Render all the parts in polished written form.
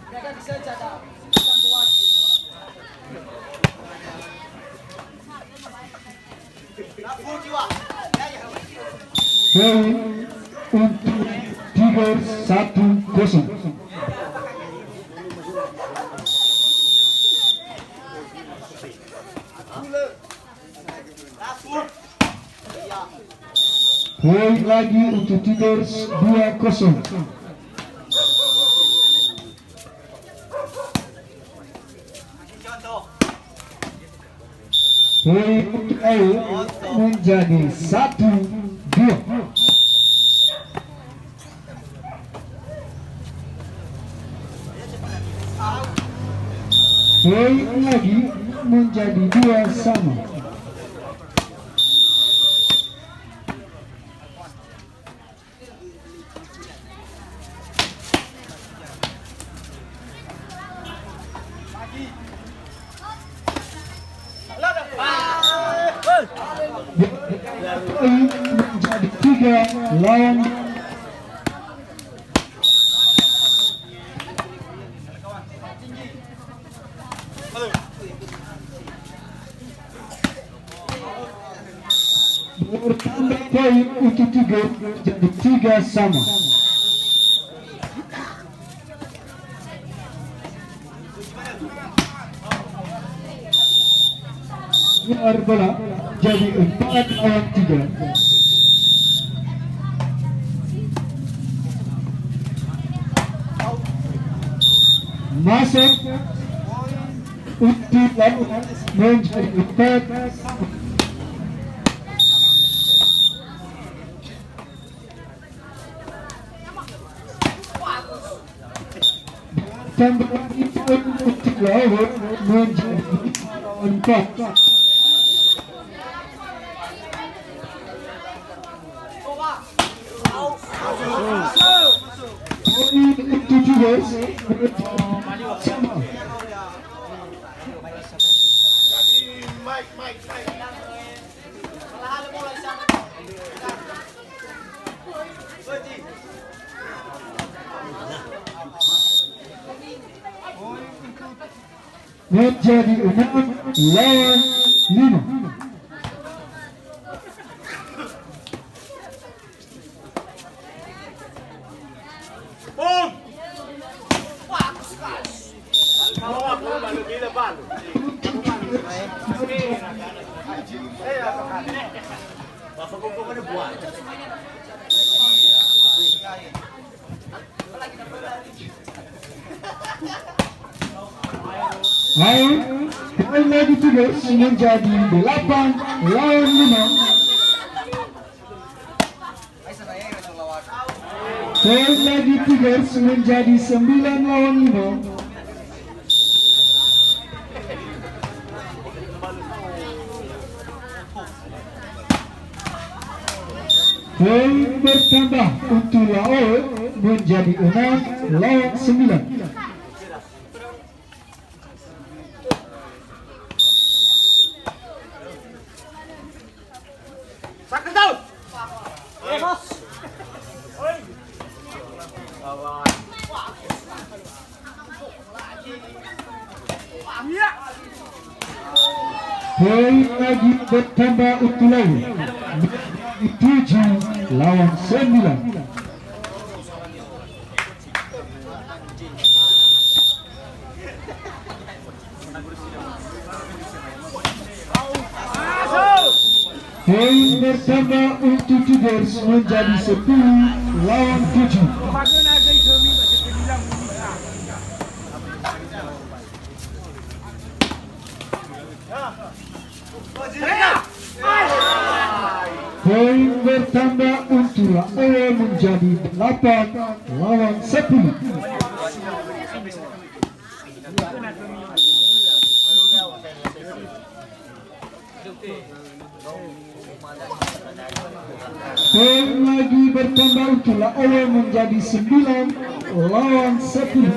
Poin untuk Tigers 1-0. Poin lagi untuk Tigers 2-0. Poin untuk AU menjadi 1-2. Poin lagi menjadi 2-2. Menjadi 3 lawan bertambah poin untuk 3 jadi 3 sama. Luar bola jadi 4 lawan 3. Masuk untuk lawan menjadi 4. Tambah lagi poin untuk lawan menjadi 4. Poin untuk Tigers sama. Menjadi 6 lawan 5. Poin lagi Tigers menjadi 8 lawan 5. Poin lagi Tigers menjadi 9 lawan 5. Poin bertambah untuk lawan menjadi 6 lawan 9. Poin lagi bertambah untuk lawan 7 lawan 9. Poin bertambah untuk Tigers menjadi 10 lawan 7. Poin bertambah untuk lawan menjadi 8 lawan 10. Poin lagi bertambah untuk lawan menjadi 9 lawan 10.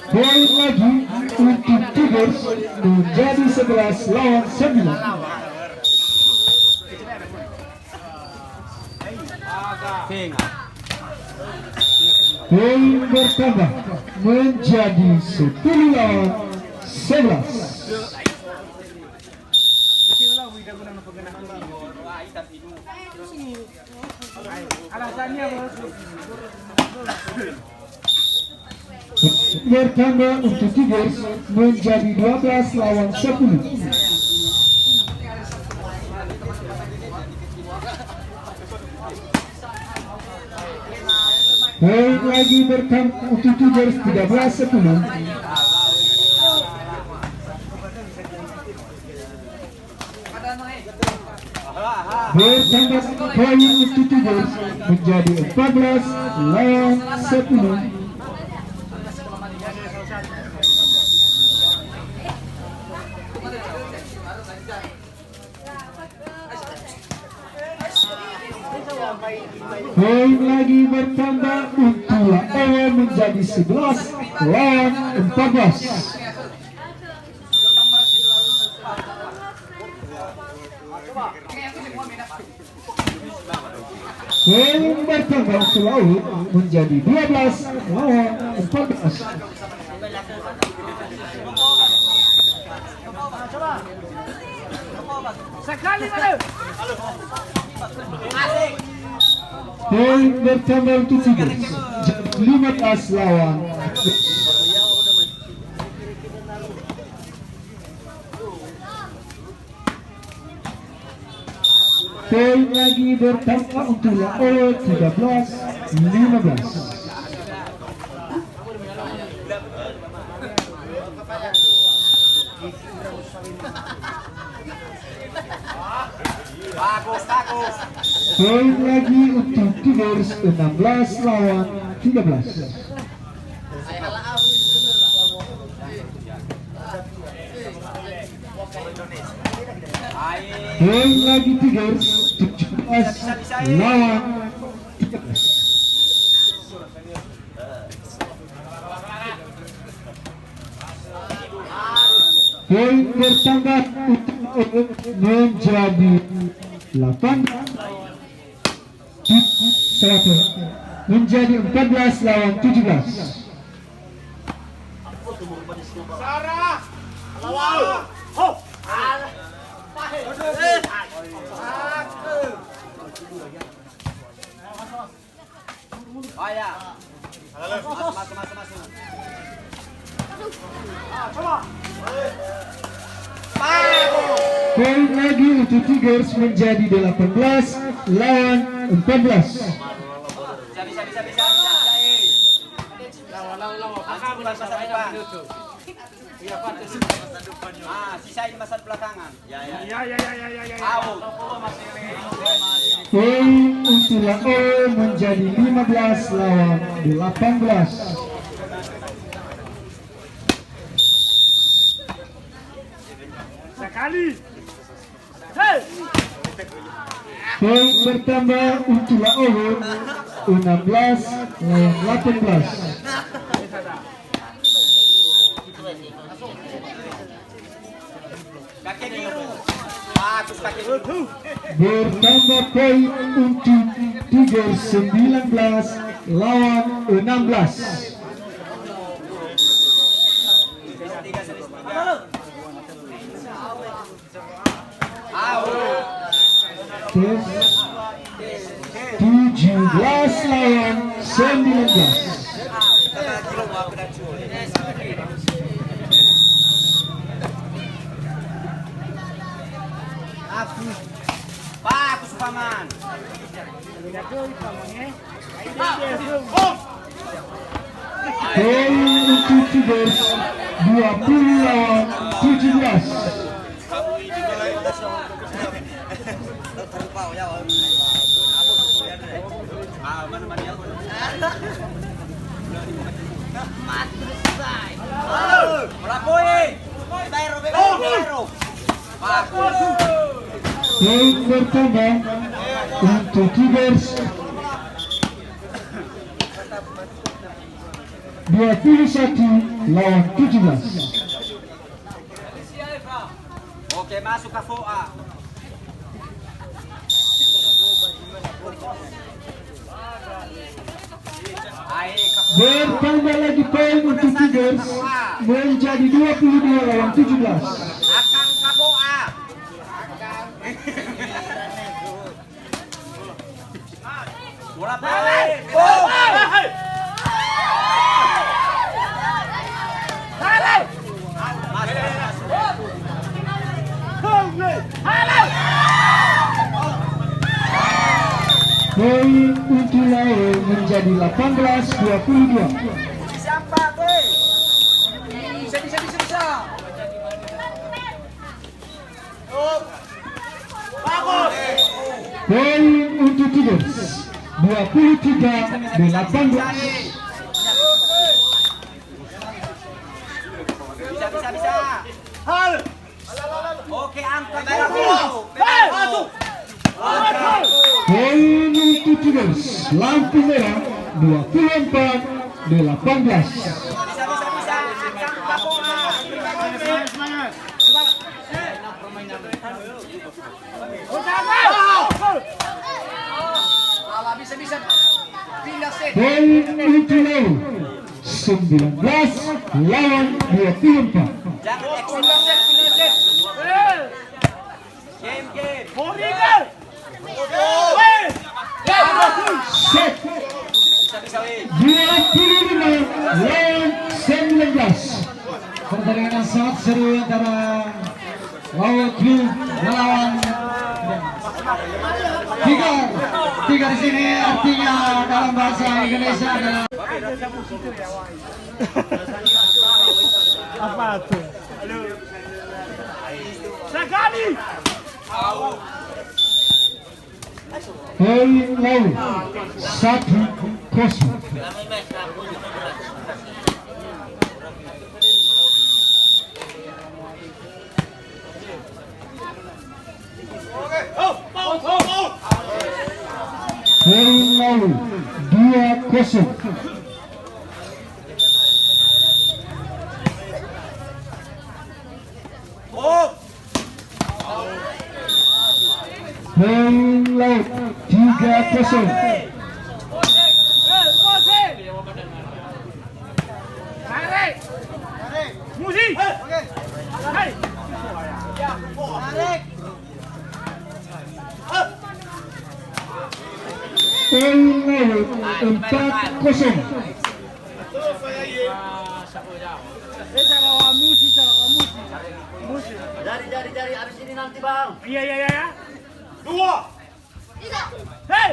Poin lagi untuk Tigers menjadi 11 lawan 9. Poin bertambah menjadi 10-11. Bertambah untuk Tigers menjadi 12-10. Poin lagi bertambah untuk Tigers 13-10. Bertambah poin untuk Tigers menjadi 14-10. Poin lagi bertambah untuk lawan menjadi 11-14. Poin bertambah untuk lawan menjadi 12-14. Sekali mana? Poin bertambah untuk Tigers 15-. Poin lagi bertambah untuk lawan 13-15. Poin lagi untuk Tigers 16-13. Poin lagi Tigers 17-13. Poin bertambah untuk menjadi 14-17. Sarah. Lawan. Ho. Poin lagi untuk Tigers menjadi 18-14. Sisain masa belakangan. Poin untuk lawan menjadi 15-18. Sekali. Hey. Poin bertambah untuk lawan 16-18. Kaki biru. Bagus kaki biru. Bertambah poin untuk Tigers 19-16. Tes 17-19. Bagus paman. Poin untuk Tigers 20-17. Poin bertambah untuk Tigers 21-17. Oke, masuk ke FOA. Bertambah lagi poin untuk Tigers menjadi 22 lawan 17. Akang kaboa. Bola balik. Poin untuk lawan menjadi 18-22. Siapa tuh? Bisa. Bagus. Poin untuk Tigers 23-18. Bisa. Hal. Oke, angkat. Masuk. Poin untuk Tigers lampu merah 24-18. Bisa. Akang kaboa. Semangat. Bisa. Pindah set. Poin untuk lawan 19 lawan 24. Jangan Pindah set. Game. Morigal. Set Bisa. 25 lawan 19. Pertandingan yang sangat seru antara Lawan Club melawan Tiga di sini artinya dalam bahasa Indonesia adalah Apa tuh? Sakani. poin lawan 1-0. Poin lawan 2-0. Poin lawan 3-0. Musi. Hai. Poin lawan 4-0. Musi. Jari abis ini nanti bang. Iya. 2. Hei.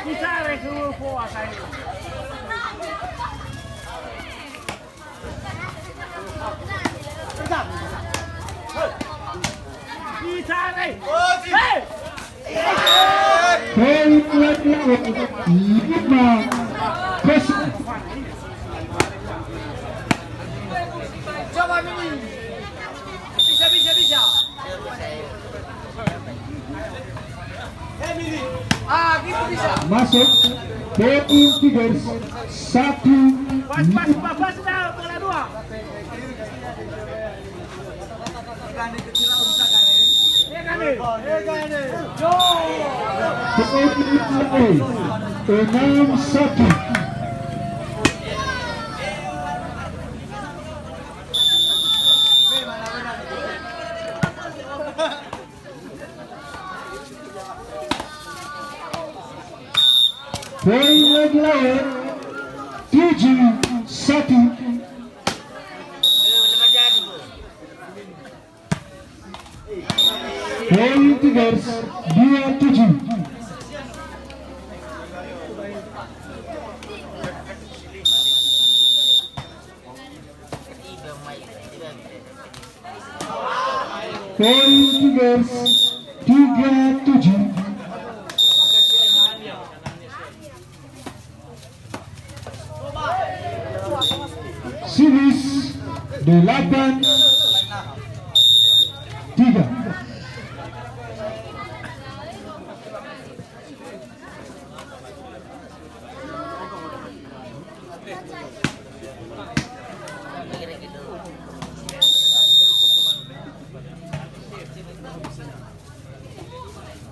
Bisa resume puasa ini. Bisa nih. Hei. Poin lawan 5-0. Coba Mini. Bisa. Mini. Gitu bisa. Masuk poin Tigers 1. Pas dah bola 2. Iya kan nih? Yo. Poin lawan 6-1. Poin lawan 7-1. Poin Tigers 27. Poin Tigers 37. Silis 8-3.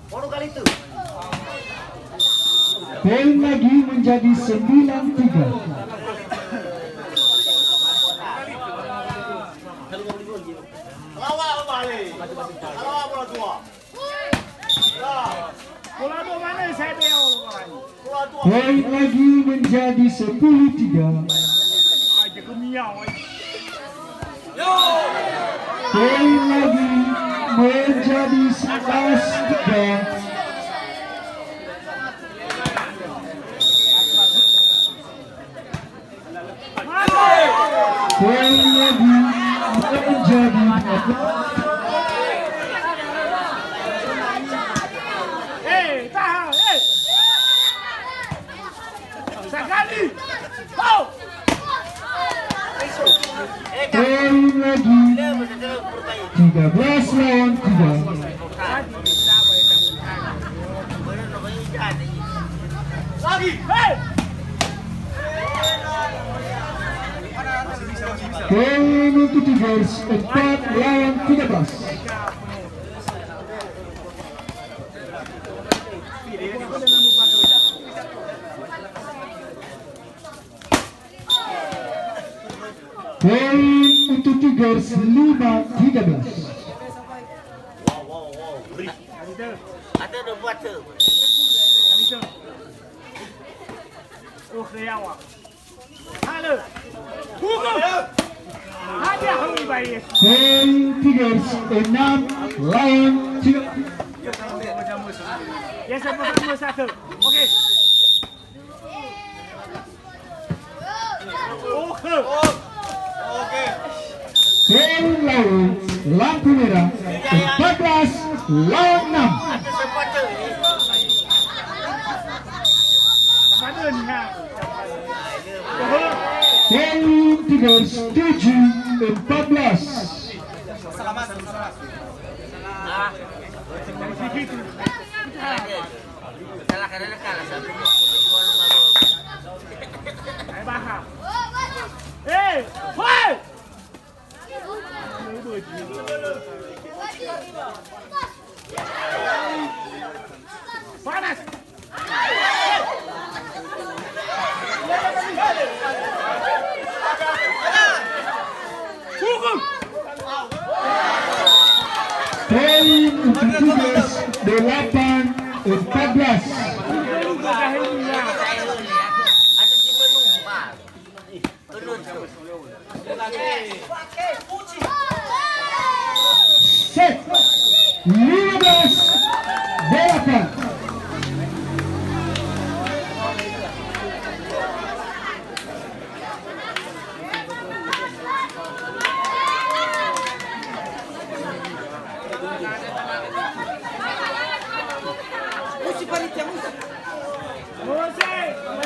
Baru kali itu. Poin lagi menjadi 9-3. Bola dua mana saya bel orang. Poin lagi menjadi 10-3. Aja ke miau. Poin lagi menjadi 11-3. Poin lagi menjadi Tahan, sekali. Oh. poin lagi 13 lawan 3. Lagi. Hey. Poin untuk Tigers 4 lawan 13. Poin untuk Tigers 5-13. Ada dah buat tu. Oh, kaya halo. Hukum. Hadiah hari baik. Poin Tigers 6 lawan 3. Ya, sama-sama satu. Okey. Okey. Poin lawan lampu merah 14 lawan 6. Ada supporter ni. Mana ni ha? Poin Tigers 7-14. Salah kerana kalah satu. Ai bahar. Eh, hoi. Panas. Hukum. Poin untuk Tigers 8-14. Ada si menunggu pak. Turun tu. Set 15-8.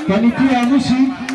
Panitia musik